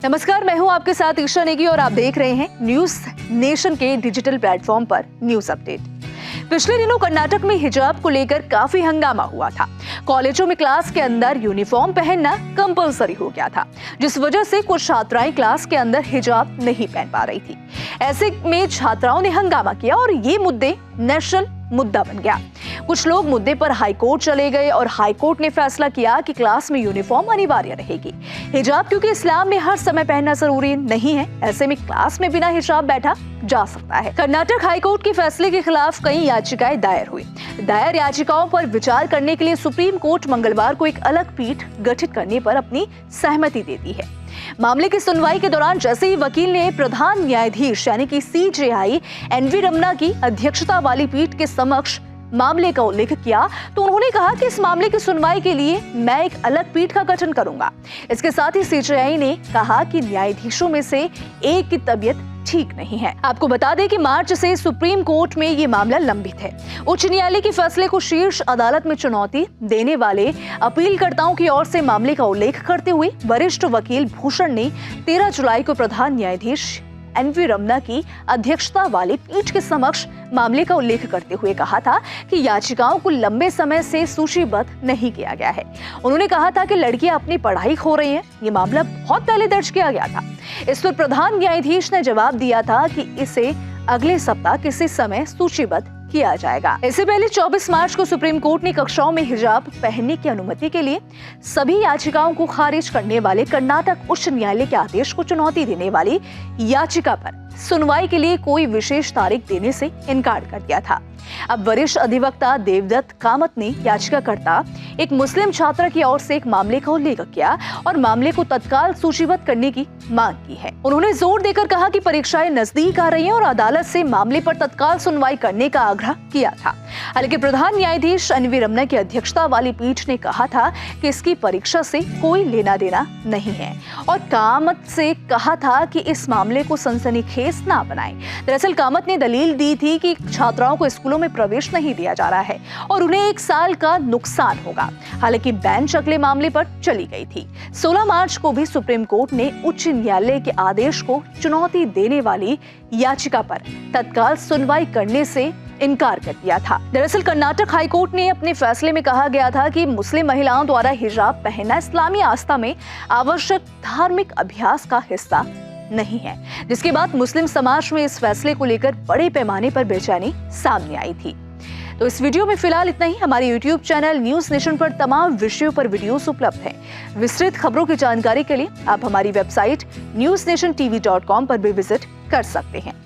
नमस्कार, मैं हूं आपके साथ ईशा नेगी और आप देख रहे हैं न्यूज नेशन के डिजिटल प्लेटफॉर्म पर न्यूज अपडेट। पिछले दिनों कर्नाटक में हिजाब को लेकर काफी हंगामा हुआ था। कॉलेजों में क्लास के अंदर यूनिफॉर्म पहनना कंपलसरी हो गया था, जिस वजह से कुछ छात्राएं क्लास के अंदर हिजाब नहीं पहन पा रही थी। ऐसे में छात्राओं ने हंगामा किया और ये मुद्दे नेशनल मुद्दा बन गया। कुछ लोग मुद्दे पर हाईकोर्ट चले गए और हाईकोर्ट ने फैसला किया कि क्लास में यूनिफॉर्म अनिवार्य रहेगी। हिजाब क्योंकि इस्लाम में हर समय पहनना जरूरी नहीं है, ऐसे में क्लास में बिना हिजाब बैठा जा सकता है। कर्नाटक हाईकोर्ट के फैसले के खिलाफ कई याचिकाएं दायर हुई। दायर याचिकाओं पर विचार करने के लिए सुप्रीम कोर्ट मंगलवार को एक अलग पीठ गठित करने पर अपनी सहमति दे दी है। मामले की सुनवाई के दौरान जैसे ही वकील ने प्रधान न्यायाधीश यानी कि CJI NV रमन्ना की अध्यक्षता वाली पीठ के समक्ष मामले का उल्लेख किया, तो उन्होंने कहा कि इस मामले की सुनवाई के लिए मैं एक अलग पीठ का गठन करूंगा। इसके साथ ही CJI ने कहा कि न्यायाधीशों में से एक की तबीयत ठीक नहीं है। आपको बता दें कि मार्च से सुप्रीम कोर्ट में ये मामला लंबित है। उच्च न्यायालय के फैसले को शीर्ष अदालत में चुनौती देने वाले अपीलकर्ताओं की ओर से मामले का उल्लेख करते हुए वरिष्ठ वकील भूषण ने 13 जुलाई को प्रधान न्यायाधीश NV रमन्ना की अध्यक्षता वाली पीठ के समक्ष मामले का उल्लेख करते हुए कहा था कि याचिकाओं को लंबे समय से सूचीबद्ध नहीं किया गया है। उन्होंने कहा था कि लड़कियां अपनी पढ़ाई खो रही हैं। ये मामला बहुत पहले दर्ज किया गया था। इस पर प्रधान न्यायाधीश ने जवाब दिया था कि इसे अगले सप्ताह किसी समय सूचीबद्ध किया जाएगा। इससे पहले 24 मार्च को सुप्रीम कोर्ट ने कक्षाओं में हिजाब पहनने की अनुमति के लिए सभी याचिकाओं को खारिज करने वाले कर्नाटक उच्च न्यायालय के आदेश को चुनौती देने वाली याचिका पर सुनवाई के लिए कोई विशेष तारीख देने से इनकार कर दिया था। अब वरिष्ठ अधिवक्ता देवदत्त कामत ने याचिकाकर्ता एक मुस्लिम छात्रा की ओर से एक मामले का उल्लेख किया और मामले को तत्काल सूचीबद्ध करने की मांग की है। उन्होंने जोर देकर कहा कि परीक्षाएं नजदीक आ रही हैं और अदालत से मामले पर तत्काल सुनवाई करने का आग्रह किया था। हालांकि प्रधान न्यायाधीश NV रमन्ना की अध्यक्षता वाली पीठ ने कहा था कि इसकी परीक्षा से कोई लेना देना नहीं है और कामत से कहा था कि इस मामले को सनसनीखेज ना बनाएं। दरअसल कामत ने दलील दी थी कि छात्राओं को स्कूलों में प्रवेश नहीं दिया जा रहा है और उन्हें 1 साल का नुकसान होगा। हालांकि बेंच अगले मामले पर चली गई थी। 16 मार्च को भी सुप्रीम कोर्ट ने उच्च न्यायालय के आदेश को चुनौती देने वाली याचिका पर तत्काल सुनवाई करने से इनकार कर दिया था। दरअसल कर्नाटक हाईकोर्ट ने अपने फैसले में कहा गया था कि मुस्लिम महिलाओं द्वारा हिजाब पहनना इस्लामी आस्था में आवश्यक धार्मिक अभ्यास का हिस्सा नहीं है, जिसके बाद मुस्लिम समाज में इस फैसले को लेकर बड़े पैमाने पर बेचैनी सामने आई थी। तो इस वीडियो में फिलहाल इतना ही। हमारे YouTube चैनल न्यूज नेशन पर तमाम विषयों पर वीडियोस उपलब्ध हैं। विस्तृत खबरों की जानकारी के लिए आप हमारी वेबसाइट newsnationtv.com पर भी विजिट कर सकते हैं।